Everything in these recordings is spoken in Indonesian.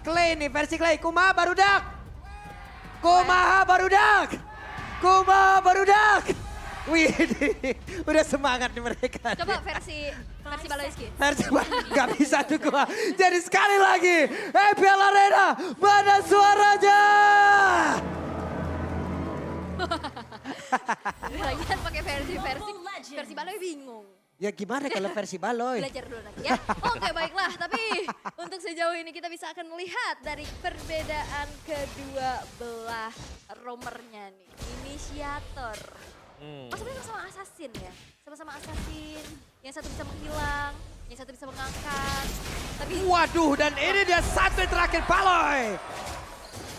Clay nih, versi Clay. Kumaha barudak. Kumaha barudak. Kumaha barudak. Wih, udah semangat nih mereka. Coba versi Baloiski. Versi gak bisa tuh gua. Jadi sekali lagi, EPL Arena, mana suaranya? Lagian pakai versi Baloy bingung. Ya gimana kalau versi Baloy? Belajar dulu nanti ya. Oke baiklah, tapi untuk sejauh ini kita bisa akan melihat dari perbedaan kedua belah romernya nih. Inisiator. Oh sebenarnya sama assassin ya, sama-sama assassin. Yang satu bisa menghilang, yang satu bisa mengangkat. Tapi Waduh, dan ini dia satu yang terakhir Baloy.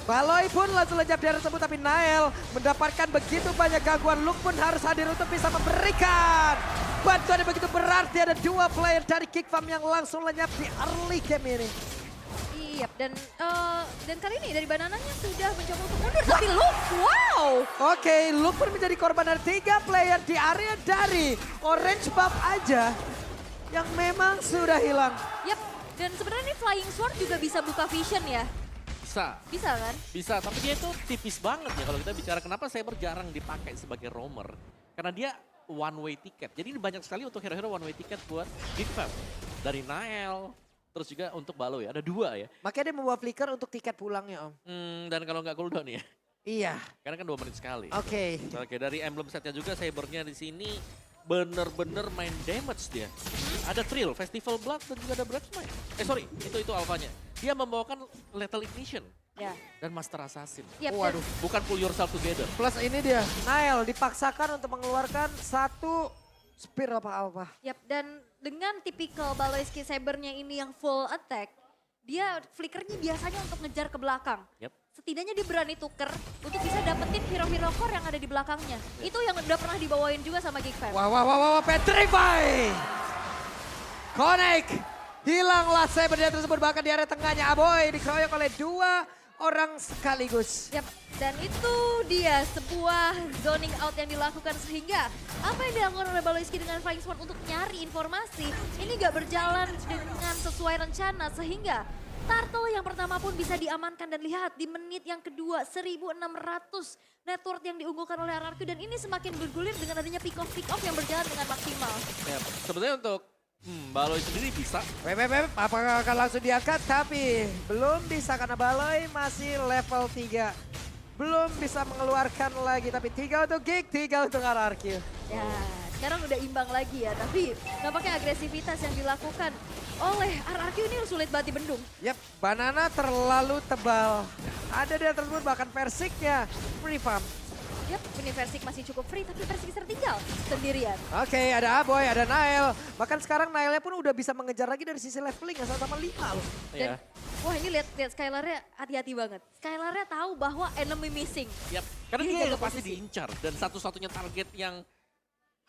Baloy pun langsung lejap di area tersebut, tapi Nael mendapatkan begitu banyak gangguan. Luke pun harus hadir untuk bisa memberikan bantuan yang begitu berarti. Ada dua player dari Geek Fam yang langsung lenyap di early game ini. iya, dan kali ini dari Banananya sudah mencoba untuk mundur. Tapi Luke, wow! Oke, Luke pun menjadi korban dari 3 player di area dari Orange Buff aja yang memang sudah hilang. Yap, dan sebenarnya ini Flying Sword juga bisa buka vision ya. Bisa kan? Bisa, tapi dia itu tipis banget ya kalau kita bicara kenapa Saber jarang dipakai sebagai roamer. Karena dia one way ticket. Jadi ini banyak sekali untuk hero-hero one way ticket buat Big Fam. Dari Nael, terus juga untuk Baloy. Ada 2 ya. Makanya dia membawa flicker untuk tiket pulangnya Om. Dan kalau nggak cooldown ya. Iya. Karena kan 2 menit sekali. Oke. Oke, dari emblem setnya juga Sabernya di sini bener-bener main damage dia. Ada Thrill, Festival Blood dan juga ada Bridesmaid. Sorry, itu alfanya. Dia membawakan Lethal Ignition Ya. dan Master Assassin. Yap, Waduh. Bukan pull yourself together. Plus ini dia, Nael dipaksakan untuk mengeluarkan satu spear apa-apa. Yap, dan dengan tipikal Baloiski Sabernya ini yang full attack, dia flickernya biasanya untuk ngejar ke belakang. Yap. Setidaknya dia berani tuker untuk bisa dapetin hero-hero core yang ada di belakangnya. Itu yang udah pernah dibawain juga sama Geek Fam. Wah, Petrify! Connect! Hilanglah Saber dia tersebut, bahkan di area tengahnya Aboy dikeroyok oleh 2 orang sekaligus. Yap, dan itu dia sebuah zoning out yang dilakukan sehingga apa yang dilakukan oleh Baloiski dengan Flying Sword untuk nyari informasi ini gak berjalan dengan sesuai rencana sehingga Turtle yang pertama pun bisa diamankan dan lihat di menit yang kedua 1600 network yang diunggulkan oleh RRQ dan ini semakin bergulir dengan adanya pick off yang berjalan dengan maksimal. Ya, sebenarnya untuk Baloy sendiri bisa. Apakah akan langsung diangkat? Tapi belum bisa karena Baloy masih level 3. Belum bisa mengeluarkan lagi, tapi 3 untuk Geek, 3 untuk RRQ. Ya, sekarang udah imbang lagi ya, tapi nampaknya agresivitas yang dilakukan oleh RRQ ini sulit banget dibendung. Yap, Banana terlalu tebal. Ada dia tersebut bahkan Persiknya free farm. Yap, ini Versik masih cukup free, tapi Versik tertinggal sendirian. Oke, ada Aboy, ada Nael. Bahkan sekarang Naelnya pun udah bisa mengejar lagi dari sisi leveling, ya sama-sama 5 loh. Dan, wah ini lihat Skylarnya hati-hati banget. Skylarnya tahu bahwa enemy missing. Yap, karena Dia dia jaga udah pasti posisi. diincar dan satu-satunya target yang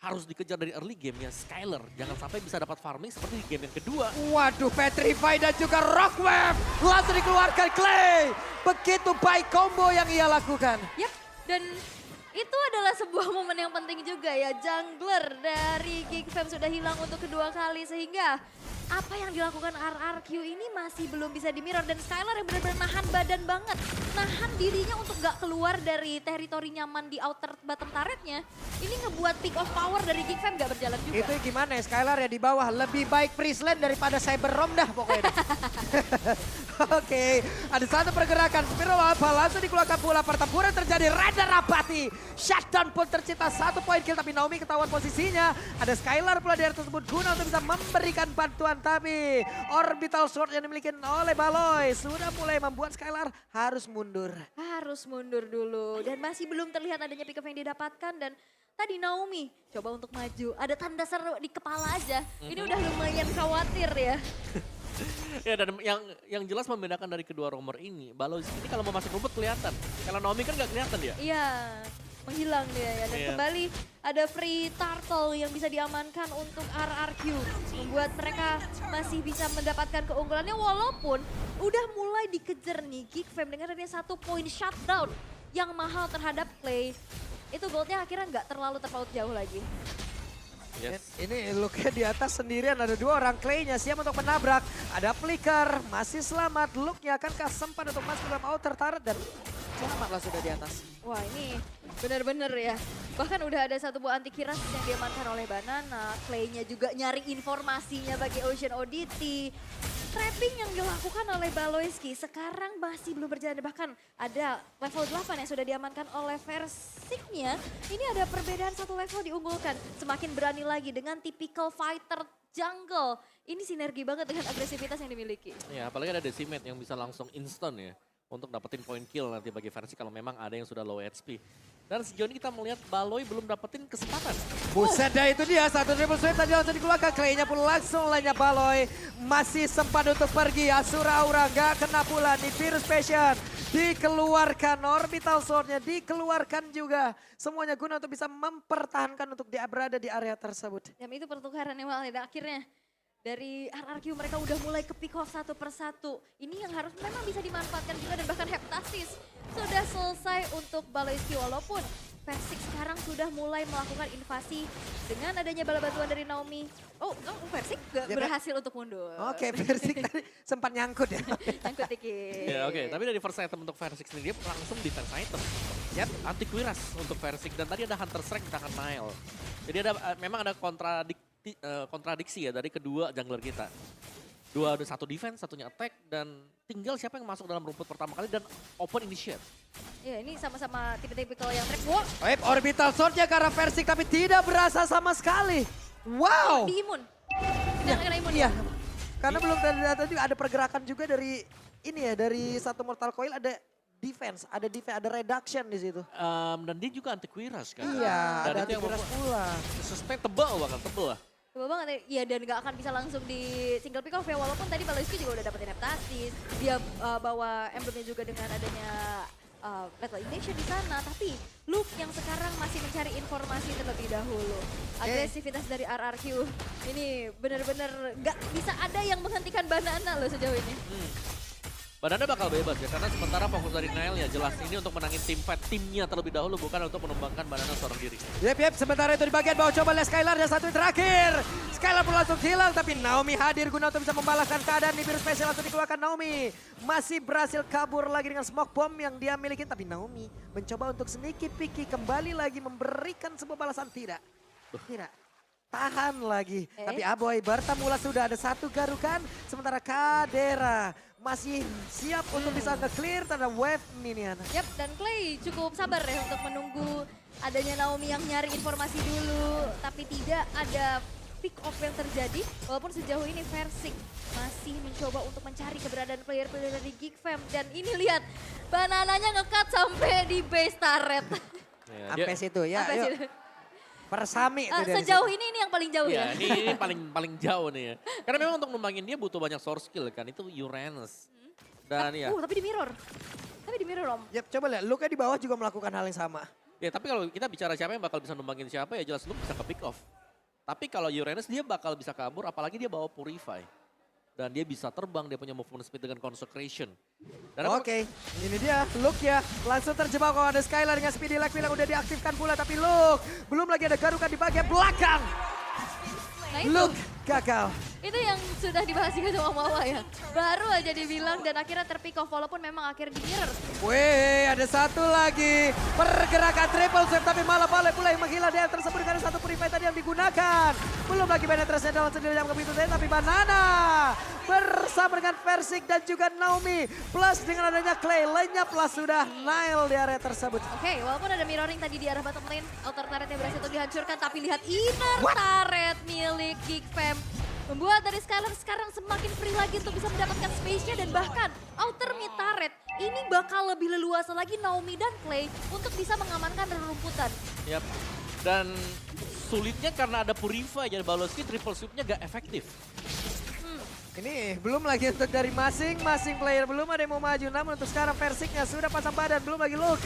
harus dikejar dari early game ya Skylar. Jangan sampai bisa dapat farming seperti di game yang kedua. Waduh, Petrify dan juga Rockwave langsung dikeluarkan Clay. Begitu baik combo yang ia lakukan. Yap, dan itu adalah sebuah momen yang penting juga ya. Jungler dari Geek Fam sudah hilang untuk kedua kali sehingga apa yang dilakukan RRQ ini masih belum bisa di-mirror. Dan Skylar yang benar-benar nahan badan banget. Nahan dirinya untuk gak keluar dari teritori nyaman di outer bottom turretnya. Ini ngebuat peak of power dari Geek Fam gak berjalan juga. Itu gimana ya, Skylar ya di bawah. Lebih baik Priestland daripada Cyber Rom dah pokoknya. Oke, ada satu pergerakan. Spiral Alpha langsung dikeluarkan pula. Pertempuran terjadi, Rada Rapati. Shutdown pun tercipta 1 poin kill. Tapi Naomi ketahuan posisinya. Ada Skylar pula di area tersebut guna untuk bisa memberikan bantuan. Tapi Orbital Sword yang dimiliki oleh Baloy sudah mulai membuat Skylar harus mundur. Harus mundur dulu dan masih belum terlihat adanya pick up yang didapatkan dan tadi Naomi coba untuk maju. Ada tanda seru di kepala aja. Ini udah lumayan khawatir ya. Ya dan yang jelas membedakan dari kedua roamer ini, Baloy ini kalau mau masuk rumput kelihatan. Kalau Naomi kan nggak kelihatan dia. Iya, menghilang dia ya. Dan Iya. kembali ada free turtle yang bisa diamankan untuk RRQ. Membuat mereka masih bisa mendapatkan keunggulannya walaupun udah mulai dikejar nih Geek Fam dengan adanya 1 poin shutdown yang mahal terhadap Clay. Itu goldnya akhirnya nggak terlalu terpaut jauh lagi. Yes. Ini Luke di atas sendirian, ada 2 orang. Clay-nya siap untuk menabrak. Ada Flicker, masih selamat. Luke-nya akankah sempat untuk masuk dalam outer turret dan selamatlah sudah di atas. Wah ini bener-bener ya. Bahkan udah ada satu buah anti kiras yang diamankan oleh Banana. Clay-nya juga nyari informasinya bagi Ocean ODT. Trapping yang dilakukan oleh Baloyski sekarang masih belum berjalan. Bahkan ada level 8 yang sudah diamankan oleh Versiknya. Ini ada perbedaan satu level diunggulkan. Semakin berani lagi dengan typical fighter jungle. Ini sinergi banget dengan agresivitas yang dimiliki. Ya, apalagi ada Decimate yang bisa langsung instant ya. Untuk dapetin point kill nanti bagi Versi kalau memang ada yang sudah low HP. Dan sejauh ini kita melihat Baloy belum dapetin kesempatan. Buset dah itu dia, satu triple sweep tadi langsung dikeluarkan. Clay-nya pun langsung lainnya Baloy. Masih sempat untuk pergi, Asura Aura gak kena pula. Nih Virus Passion dikeluarkan, Orbital Sword-nya dikeluarkan juga. Semuanya guna untuk bisa mempertahankan untuk dia berada di area tersebut. Dan itu pertukaran yang malah dan akhirnya dari RRQ mereka udah mulai ke pick off satu persatu. Ini yang harus memang bisa dimanfaatkan juga dan bahkan Heptasis sudah selesai untuk Baloyski walaupun Versik sekarang sudah mulai melakukan invasi dengan adanya bala bantuan dari Naomi. Oh, Versik gak berhasil untuk mundur. Oke, Versik tadi sempat nyangkut ya. Nyangkut dikit. Ya oke, tapi dari first item untuk Versik sendiri dia langsung defense item. Yap. Anti-Quiras untuk Versik dan tadi ada Hunter Strike di tangan Nile. Jadi ada memang ada kontradiksi ya dari kedua jungler kita. Dua ada satu defense, satunya attack dan tinggal siapa yang masuk dalam rumput pertama kali dan open initiate. Ya ini sama-sama tipe-tipikal yang track. Wow, Orbital Sword-nya ke arah Versik tapi tidak berasa sama sekali. Wow. di imun. Tidak kena imun Iya. ya? Karena belum tadi ada pergerakan juga dari ini ya, dari satu Mortal Coil ada defense, ada reduction di situ. Dan dia juga anti-Quiras kan. Iya, dan ada itu yang anti-Quiras pula. suspect tebal bahkan tebal lah. Coba banget ya, iya dan gak akan bisa langsung di single pick off ya. Walaupun tadi Baloyski juga udah dapetin Heptasis. Dia bawa emblemnya juga dengan adanya Lethal Ignition di sana. Tapi Luke yang sekarang masih mencari informasi terlebih dahulu. Agresivitas dari RRQ ini benar-benar gak bisa ada yang menghentikan Banana loh sejauh ini. Banana bakal bebas ya, karena sementara fokus dari Nile ya jelas ini untuk menangin tim fight timnya terlebih dahulu, bukan untuk menumbangkan Banana seorang diri. Yep, sementara itu di bagian bawah coba lihat Skylar dan satu yang terakhir. Skylar pun langsung hilang tapi Naomi hadir guna untuk bisa membalaskan keadaan. Nih Virus Special langsung dikeluarkan Naomi. Masih berhasil kabur lagi dengan smoke bomb yang dia miliki. Tapi Naomi mencoba untuk sneaky picky kembali lagi memberikan sebuah balasan tidak. Tidak. Tahan lagi. Tapi Aboy Bertamula sudah ada satu garukan. Sementara Kadera masih siap untuk bisa nge-clear terhadap wave minion. Yap, dan Clay cukup sabar ya untuk menunggu adanya Naomi yang nyari informasi dulu. Tapi tidak ada pick off yang terjadi. Walaupun sejauh ini Versik masih mencoba untuk mencari keberadaan player-player dari Geek Fam. Dan ini lihat, Banananya nge-cut sampai di base turret. Sampai situ ya. Sampai Yuk. situ. Persami itu dari Sejauh situ. ini yang paling jauh ya. Ini paling jauh nih ya. Karena memang untuk numbangin dia butuh banyak source skill kan, itu Uranus. Dan ya. Tapi di mirror. Tapi di mirror Om. Yep, coba lihat, Luke di bawah juga melakukan hal yang sama. Ya tapi kalau kita bicara siapa yang bakal bisa numbangin siapa ya jelas Luke bisa ke pick off. Tapi kalau Uranus dia bakal bisa kabur apalagi dia bawa Purify. Dan dia bisa terbang, dia punya movement speed dengan Consecration. Oke, ini dia Luke ya. Langsung terjebak kalau ada Skylar dengan Speedy Lag yang udah diaktifkan pula. Tapi Luke, belum lagi ada garukan di bagian belakang. Nah itu, Luke gagal. itu yang sudah dibahas juga sama Mawa ya. Baru aja dibilang dan akhirnya terpick off walaupun memang akhirnya di mirror. Wih, ada satu lagi. Pergerakan triple sweep tapi malah Baloy pula yang menghilang dia tersebut karena satu Purify tadi yang digunakan. Belum lagi penetrasinya dalam sendiri yang begitu tapi Banana bersama dengan Versik dan juga Naomi. Plus dengan adanya Clay, lenyap plus sudah Nile di area tersebut. Oke, walaupun ada mirroring tadi di arah bottom lane, outer turretnya berhasil untuk dihancurkan, tapi lihat inner turret milik Geek Fam. Membuat dari Skylar sekarang semakin free lagi untuk bisa mendapatkan space-nya dan bahkan outer mid turret ini bakal lebih leluasa lagi Naomi dan Clay untuk bisa mengamankan rerumputan. Yap. Dan sulitnya karena ada Purify jadi Baloyski triple sweep-nya gak efektif. Ini belum lagi untuk dari masing-masing player. Belum ada yang mau maju. Namun untuk sekarang Versiknya sudah pasang badan. Belum lagi Luke.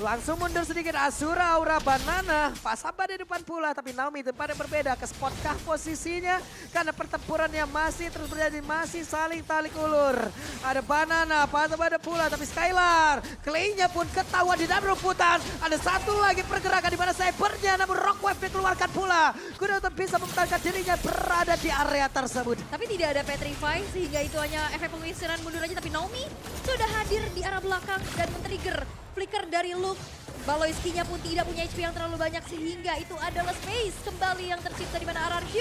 Langsung mundur sedikit Asura, Aura, Banana. Pak Samba di depan pula, tapi Naomi tempat yang berbeda. Ke spotkah posisinya? Karena pertempurannya masih terus berjadi, masih saling talik ulur. Ada Banana, Pak Samba ada pula, tapi Skylar. Clay-nya pun ketahuan di dalam rumputan. Ada satu lagi pergerakan di mana cybernya, namun Rockwave dikeluarkan pula. Guna untuk bisa mempertahankan dirinya berada di area tersebut. Tapi tidak ada Petrify sehingga itu hanya efek pengisiran mundur aja. Tapi Naomi sudah hadir di arah belakang dan men-trigger flicker dari Luke. Baloiskinya pun tidak punya HP yang terlalu banyak sehingga itu adalah space kembali yang tercipta di mana RRQ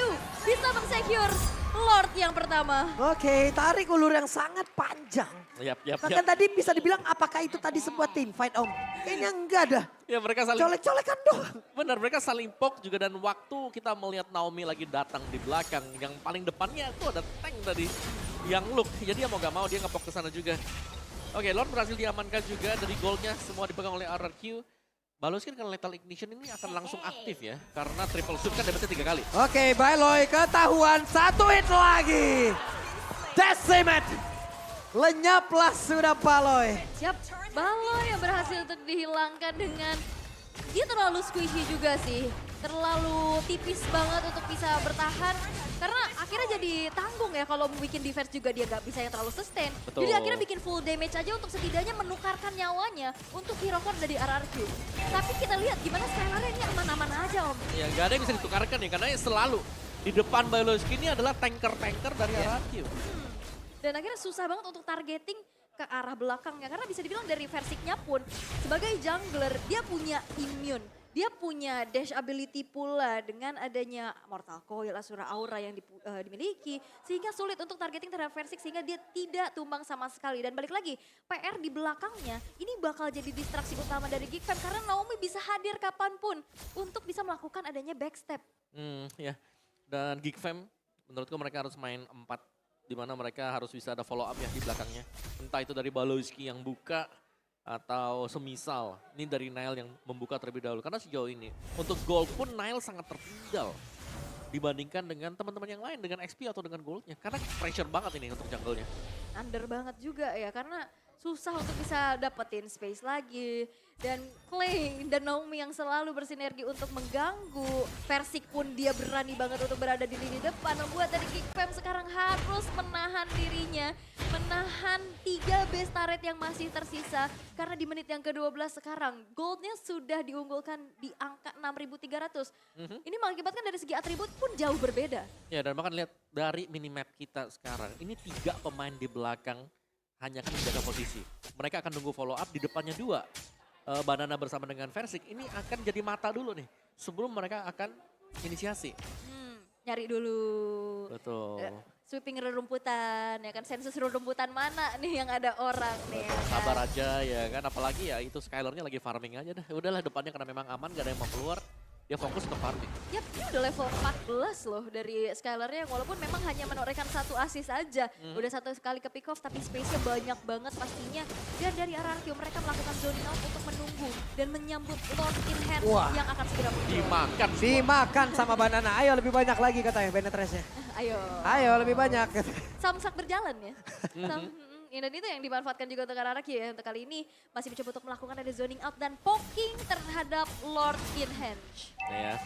bisa meng-secure Lord yang pertama. Oke, tarik ulur yang sangat panjang. Yap. Bahkan tadi bisa dibilang apakah itu tadi sebuah team fight Om? Kayaknya enggak dah. Ya mereka saling Colek-colekan doang. benar, mereka saling poke juga dan waktu kita melihat Naomi lagi datang di belakang, yang paling depannya tuh ada tank tadi yang Luke. Jadi ya mau gak mau dia nge-poke ke sana juga. Oke, Lord berhasil diamankan juga dari goldnya, semua dipegang oleh RRQ. Baloiskin kan Lethal Ignition ini akan langsung aktif ya, karena triple sweep kan dapetnya 3 kali. Oke, Baloy ketahuan, satu hit lagi. Decimate. Lenyaplah sudah Baloy. Siap, Baloy yang berhasil untuk dihilangkan dengan dia terlalu squishy juga sih. Terlalu tipis banget untuk bisa bertahan. Karena akhirnya jadi tanggung ya kalau bikin defense juga dia gak bisa yang terlalu sustain. Betul. Jadi akhirnya bikin full damage aja untuk setidaknya menukarkan nyawanya untuk hero core dari RRQ. Tapi kita lihat gimana Skylar-nya ini aman-aman aja Om. Ya gak ada yang bisa ditukarkan ya, karena selalu di depan Baloiskin ini adalah tanker-tanker dari RRQ. Dan akhirnya susah banget untuk targeting ke arah belakangnya. Karena bisa dibilang dari Versiknya pun sebagai jungler dia punya immune. Dia punya dash ability pula dengan adanya Mortal Coil, Asura Aura yang dimiliki. Sehingga sulit untuk targeting terhadap Versik sehingga dia tidak tumbang sama sekali. Dan balik lagi, PR di belakangnya ini bakal jadi distraksi utama dari Geek Fam. Karena Naomi bisa hadir kapanpun untuk bisa melakukan adanya backstep. Ya. Dan Geek Fam menurutku mereka harus main 4. Di mana mereka harus bisa ada follow up ya di belakangnya. Entah itu dari Baloiski yang buka atau semisal ini dari Nile yang membuka terlebih dahulu. Karena sejauh ini untuk gold pun Nile sangat tertinggal dibandingkan dengan teman-teman yang lain dengan XP atau dengan goldnya. Karena pressure banget ini untuk jungle-nya. Under banget juga ya karena susah untuk bisa dapetin space lagi. Dan Clay dan Naomi yang selalu bersinergi untuk mengganggu. Versik pun dia berani banget untuk berada di lini depan. Membuat dari Geek Fam sekarang harus menahan dirinya. Menahan 3 base turret yang masih tersisa. Karena di menit yang ke-12 sekarang goldnya sudah diunggulkan di angka 6.300. Ini mengakibatkan dari segi atribut pun jauh berbeda. Ya dan bahkan lihat dari minimap kita sekarang. Ini 3 pemain di belakang hanya akan menjaga posisi. Mereka akan nunggu follow up di depannya 2. Banana bersama dengan Versik ini akan jadi mata dulu nih sebelum mereka akan inisiasi. Nyari dulu. Betul. Sweeping rerumputan ya kan, sensus rerumputan mana nih yang ada orang nih ya kan? Sabar aja ya kan, apalagi ya itu Skylar-nya lagi farming aja dah. Udahlah depannya karena memang aman gak ada yang mau keluar. Dia fokus ke farming. Yap, ini udah level 14 loh dari Skylar-nya walaupun memang hanya menorehkan 1 assist aja. Udah 1 kali ke pick off tapi space-nya banyak banget pastinya. Dan dari RRQ mereka melakukan zoning out untuk menunggu dan menyambut Lord in hand yang akan segera muncul. Dimakan. Dimakan sama Banana. Ayo lebih banyak lagi katanya penetrasinya. Ayo. Ayo lebih banyak. Samsak berjalan ya. Dan itu yang dimanfaatkan juga untuk RRQ ya. Untuk kali ini masih mencoba untuk melakukan ada zoning out dan poking terhadap Lord in hand. Ya.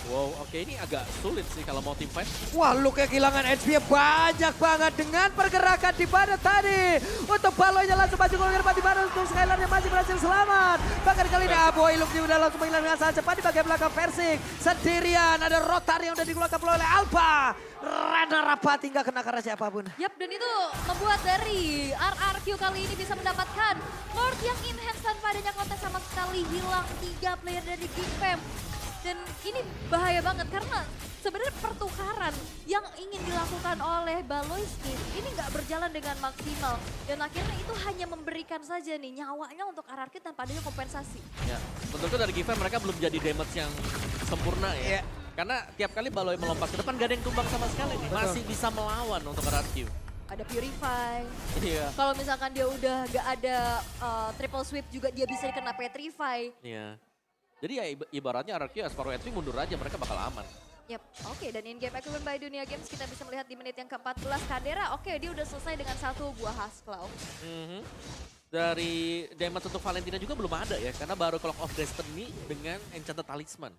Wow, oke ini agak sulit sih kalau mau team fight. Wah, Luke kehilangan HP banyak banget dengan pergerakan di pada tadi. Untuk Baloynya langsung maju ke depan di mana untuk Skylar-nya masih berhasil selamat. Bahkan kali ini Aboy Luke udah langsung menghilang dengan sangat cepat di bagian belakang Versik. Sendirian ada Rotar yang udah dikeluarkan oleh Alpha. Rada rapat hingga kena karena siapapun. Yap, dan itu membuat dari RRQ kali ini bisa mendapatkan Lord yang enhance tanpa adanya kontes sama sekali. Hilang 3 player dari Geek Fam. Dan ini bahaya banget karena sebenarnya pertukaran yang ingin dilakukan oleh Baloiski ini nggak berjalan dengan maksimal. Dan akhirnya itu hanya memberikan saja nih nyawanya untuk RRQ tanpa adanya kompensasi. Ya, tentu dari Given mereka belum jadi damage yang sempurna ya. Karena tiap kali Baloy melompat ke depan gak ada yang tumbang sama sekali nih. Masih bisa melawan untuk RRQ. Ada Purify. Iya. Kalau misalkan dia udah gak ada triple sweep juga dia bisa kena Petrify. Iya. Jadi ya ibaratnya RRQ as far entry mundur aja mereka bakal aman. Yap, oke, dan in-game equivalent by Dunia Games kita bisa melihat di menit yang ke-14 Kadera, oke dia udah selesai dengan 1 buah Husk Cloud. dari damage untuk Valentina juga belum ada ya. Karena baru Clock of Destiny dengan Enchanted Talisman.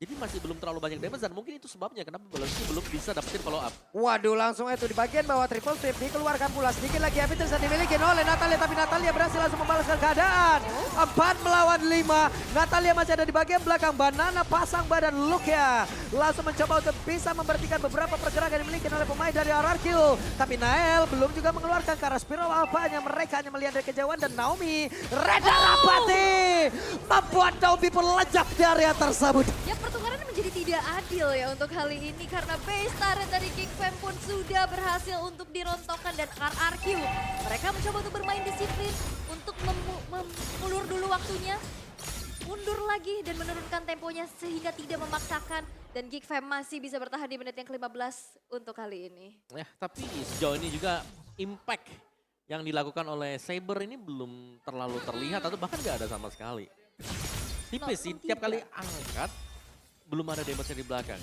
Jadi masih belum terlalu banyak damage dan mungkin itu sebabnya kenapa Baloski belum bisa dapetin follow up. Waduh, langsung itu di bagian bawah triple sweep dikeluarkan pula. Sedikit lagi Avitus yang dimiliki oleh Natalia, tapi Natalia berhasil langsung membalaskan keadaan. 4 melawan 5. Natalia masih ada di bagian belakang. Banana pasang badan Lukia. Langsung mencoba untuk bisa memberhentikan beberapa pergerakan yang dimiliki oleh pemain dari RRQ. Tapi Nael belum juga mengeluarkan ke arah spiral alpanya. Mereka hanya melihat dari kejauhan dan Naomi Reda Rapati membuat Naomi pun lejak dari area tersebut. Ya, pertukaran menjadi tidak adil ya untuk kali ini karena base turret dari Geek Fam pun sudah berhasil untuk dirontokkan dan RRQ. Mereka mencoba untuk bermain disiplin untuk mengulur dulu waktunya, mundur lagi dan menurunkan temponya sehingga tidak memaksakan dan Geek Fam masih bisa bertahan di menit yang ke-15 untuk kali ini. Ya, tapi sejauh ini juga impact yang dilakukan oleh Saber ini belum terlalu terlihat atau bahkan nggak ada sama sekali. Tipis sih, tiap kali angkat belum ada damage di belakang.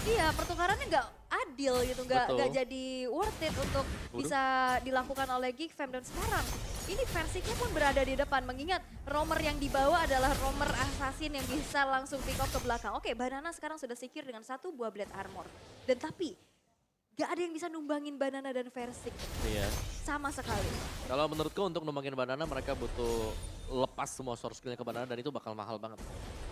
Iya, pertukarannya nggak adil gitu, nggak jadi worth it untuk bisa dilakukan oleh Geek Fam. Dan sekarang ini Versiknya pun berada di depan, mengingat roamer yang dibawa adalah roamer assassin yang bisa langsung pick off ke belakang. Oke, Banana sekarang sudah secure dengan 1 buah blade armor. Dan tapi gak ada yang bisa numbangin Banana dan Versik. Iya. Sama sekali. Kalau menurutku untuk numbangin Banana mereka butuh lepas semua source skillnya ke Banana dan itu bakal mahal banget.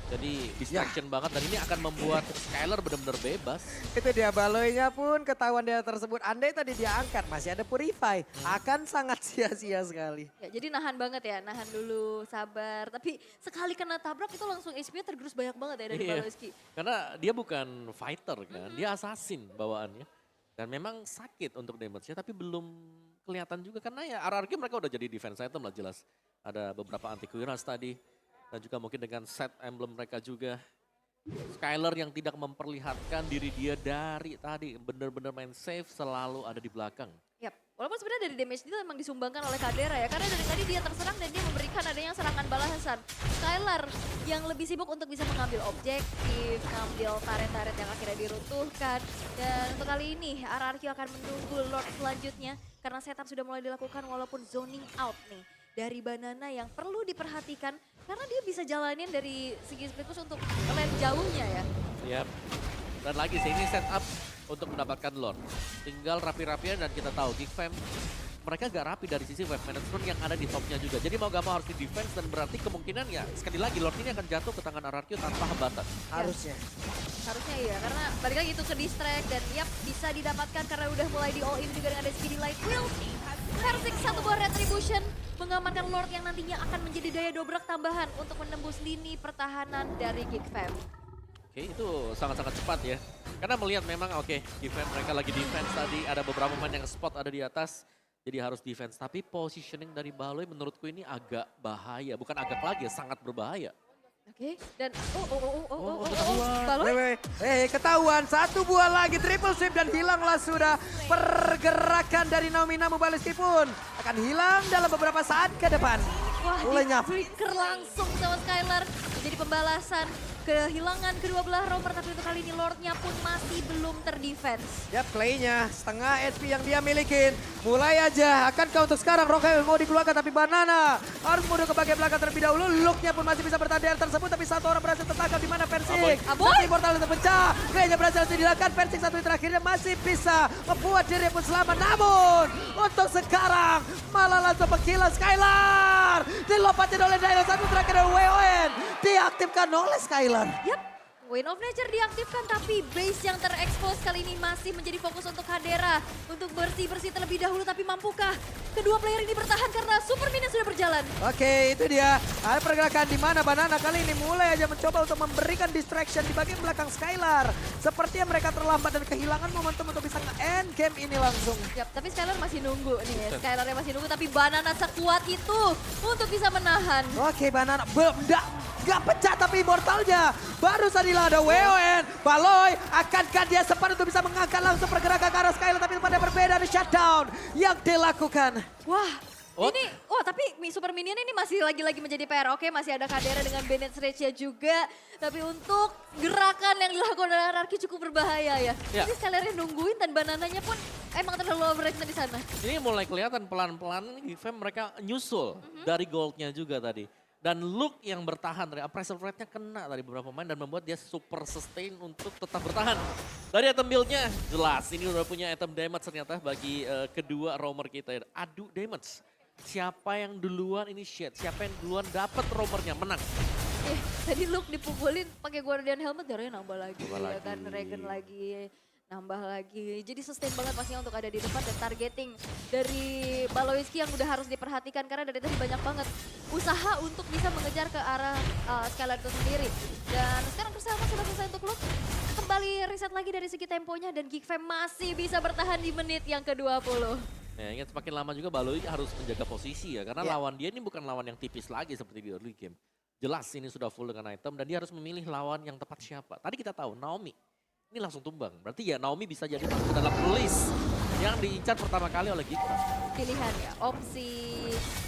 Jadi distraction banget dan ini akan membuat Skylar benar-benar bebas. Itu dia, Baloy-nya pun ketahuan dia tersebut. Andai tadi dia angkat, masih ada Purify. Akan sangat sia-sia sekali. Ya, jadi nahan banget ya, nahan dulu, sabar. Tapi sekali kena tabrak itu langsung HP-nya tergerus banyak banget ya dari Baloyski. Karena dia bukan fighter kan, dia assassin bawaannya. Dan memang sakit untuk damage-nya tapi belum kelihatan juga karena ya RRQ mereka udah jadi defense item lah jelas. Ada beberapa anti-Quiras tadi. Dan juga mungkin dengan set emblem mereka juga. Skylar yang tidak memperlihatkan diri dia dari tadi. Benar-benar main safe selalu ada di belakang. Yap, walaupun sebenarnya dari damage itu memang disumbangkan oleh Kadera ya. Karena dari tadi dia terserang dan dia memberikan adanya serangan balasan. Skylar yang lebih sibuk untuk bisa mengambil objektif, mengambil turret-turret yang akhirnya diruntuhkan. Dan untuk kali ini RRQ akan menunggu Lord selanjutnya. Karena setup sudah mulai dilakukan walaupun zoning out nih. Dari Banana yang perlu diperhatikan karena dia bisa jalanin dari segi split push untuk lane jauhnya ya. Yap. Dan lagi sih ini setup untuk mendapatkan Lord. Tinggal rapi-rapian dan kita tahu Geek Fam mereka gak rapi dari sisi wave management yang ada di topnya juga. Jadi mau gak mau harus di defense dan berarti kemungkinan ya sekali lagi Lord ini akan jatuh ke tangan RRQ tanpa hambatan. Harusnya. Harusnya iya, karena balik lagi itu ke distract dan yap bisa didapatkan karena udah mulai di all in juga dengan ada Speedy Light Wheel. Versik 1 buah Retribution mengamankan Lord yang nantinya akan menjadi daya dobrak tambahan untuk menembus lini pertahanan dari Geek Fam. Oke, itu sangat-sangat cepat ya. Karena melihat memang oke, Geek Fam mereka lagi defense tadi, ada beberapa pemain yang spot ada di atas. Jadi harus defense, tapi positioning dari Baloy menurutku ini agak bahaya. Bukan agak lagi ya, sangat berbahaya. Oke, dan Baloy. Ketahuan 1 buah lagi triple sweep dan hilanglah sudah pergerakan dari Naomi Namu. Baloyski pun akan hilang dalam beberapa saat ke depan. Wah, lenyap. Flicker langsung sama Skylar. Jadi pembalasan kehilangan kedua belah roamer, tapi untuk kali ini Lordnya pun masih belum terdefense. Yap, Clay-nya setengah HP yang dia milikin. Mulai aja, akankah untuk sekarang Rocket mau dikeluarkan tapi Banana harus mundur ke bagian belakang terlebih dahulu. Look-nya pun masih bisa bertahan di area tersebut tapi satu orang berhasil tertangkap di mana Versik. Tapi portal itu pecah. Clay-nya berhasil dilakukan, Versik satu terakhirnya masih bisa membuat diri pun selamat. Namun untuk sekarang malah langsung mengkill Skylar. Dilompatin oleh Dino, satu terakhir dari WON. Diaktifkan oleh Skylar. Yap, Wind of Nature diaktifkan tapi base yang terekspos kali ini masih menjadi fokus untuk Kadera. Untuk bersih-bersih terlebih dahulu tapi mampukah kedua player ini bertahan karena Super Minion sudah berjalan. Oke, itu dia. Ada pergerakan di mana Banana kali ini mulai aja mencoba untuk memberikan distraction di bagian belakang Skylar. Sepertinya mereka terlambat dan kehilangan momentum untuk bisa nge-end game ini langsung. Yap, tapi Skylar masih nunggu nih ya. Skylarnya masih nunggu tapi Banana sekuat itu untuk bisa menahan. Oke, Banana belum gak pecah tapi immortalnya. Baru saja ada WON. Baloy, akankah dia sempat untuk bisa mengangkat langsung pergerakan ke arah Skylar tapi pada berbeda di shutdown yang dilakukan. Wah, ini, tapi Super Minion ini masih lagi-lagi menjadi PR. Oke, masih ada Kadera dengan Bennett Rage-nya juga. Tapi untuk gerakan yang dilakukan oleh RRQ cukup berbahaya ya. Jadi Skylarnya nungguin dan Banananya pun emang terlalu overreaction di sana. Ini mulai kelihatan pelan-pelan Geek Fam mereka nyusul dari goldnya juga tadi. Dan Luke yang bertahan, pressure rate-nya kena dari beberapa pemain dan membuat dia super sustain untuk tetap bertahan. Dari item build-nya jelas, ini udah punya item damage ternyata bagi kedua roamer kita. Adu damage, siapa yang duluan initiate, siapa yang duluan dapat roamernya menang. Tadi Luke dipukulin pakai Guardian Helmet, darahnya nambah lagi. Nambah Ya lagi. kan, Regen lagi. Nambah lagi, jadi sustain banget pastinya untuk ada di depan dan targeting dari Baloiski yang udah harus diperhatikan karena dari tadi banyak banget usaha untuk bisa mengejar ke arah Skylar itu sendiri. Dan sekarang persamaan sudah selesai untuk Luke, kembali reset lagi dari segi temponya dan Geek Fam masih bisa bertahan di menit yang ke-20. Ya, ingat semakin lama juga Baloi harus menjaga posisi ya, karena lawan dia ini bukan lawan yang tipis lagi seperti di early game. Jelas ini sudah full dengan item dan dia harus memilih lawan yang tepat siapa. Tadi kita tahu Naomi. Ini langsung tumbang. Berarti ya Naomi bisa jadi masuk dalam list yang diincar pertama kali oleh Geek Fam. Pilihan ya, opsi.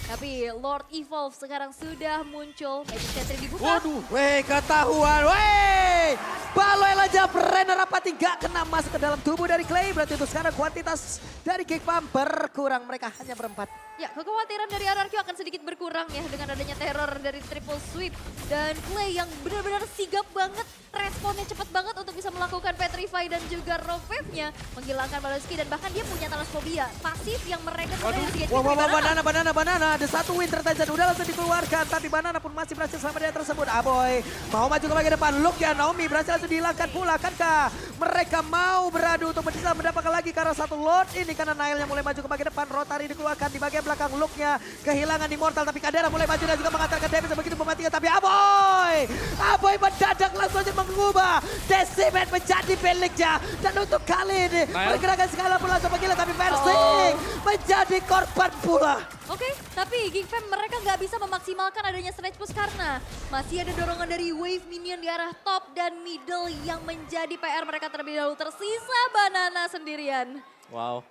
Tapi Lord Evolve sekarang sudah muncul. Magic Sentry dibuka. Waduh. Weh, ketahuan. Weh, Baloi Lajap Rena Rapati gak kena masuk ke dalam tubuh dari Clay. Berarti itu sekarang kuantitas dari Geek Fam berkurang. Mereka hanya berempat. Ya, kekhawatiran dari RRQ akan sedikit berkurang ya dengan adanya teror dari triple sweep. Dan Clay yang benar-benar sigap banget, responnya cepat banget untuk bisa melakukan Petrify dan juga Rogue Wave-nya. Menghilangkan Baloiski dan bahkan dia punya Thalasphobia. Pasif yang mereka sebenarnya Banana. Ada satu win tertajan udah langsung dikeluarkan. Tapi Banana pun masih berhasil sama dia tersebut. Aboy mau maju ke bagian depan. Luke ya, Naomi berhasil langsung dihilangkan pula. Kankah mereka mau beradu untuk bisa mendapatkan lagi karena satu Lord ini. Karena Nail yang mulai maju ke bagian depan. Rotary dikeluarkan di bagian belakang. Luke-nya kehilangan Immortal. Tapi Kadera mulai maju dan juga mengantarkan damage begitu mematikan. Tapi Aboy mendadak langsung aja mengubah Decimate menjadi miliknya. Dan untuk kali ini pergerakan skala pun langsung menggila. Tapi Versing menjadi korban pula. Oke, tapi Geek Fam mereka nggak bisa memaksimalkan adanya Snatch Push karena masih ada dorongan dari wave minion di arah top dan middle yang menjadi PR mereka terlebih dahulu. Tersisa Banana sendirian. Wow.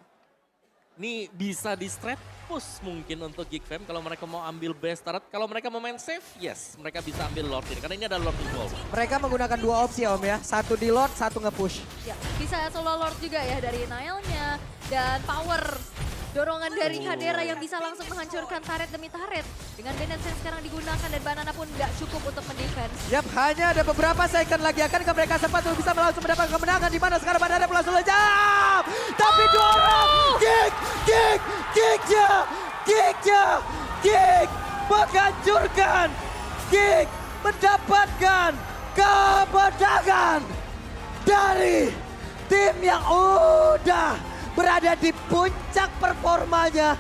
Ini bisa di straight push mungkin untuk Geek Fam kalau mereka mau ambil base turret. Kalau mereka mau main safe, yes. Mereka bisa ambil Lord ini. Karena ini ada Lord Evolve. Mereka menggunakan dua opsi ya Om ya. Satu di Lord, satu nge-push. Ya, bisa solo Lord juga ya dari Nailnya dan power. Dorongan dari Kadera yang bisa langsung menghancurkan turret demi turret. Dengan Bennett Sense sekarang digunakan dan Banana pun nggak cukup untuk mendefense. Yap, hanya ada beberapa second lagi. Akankah mereka sempat untuk bisa langsung mendapatkan kemenangan. Di mana sekarang Banana pun langsung lejam. Tapi dua orang. Geek menghancurkan. Geek mendapatkan kemenangan dari tim yang udah berada di puncak performanya.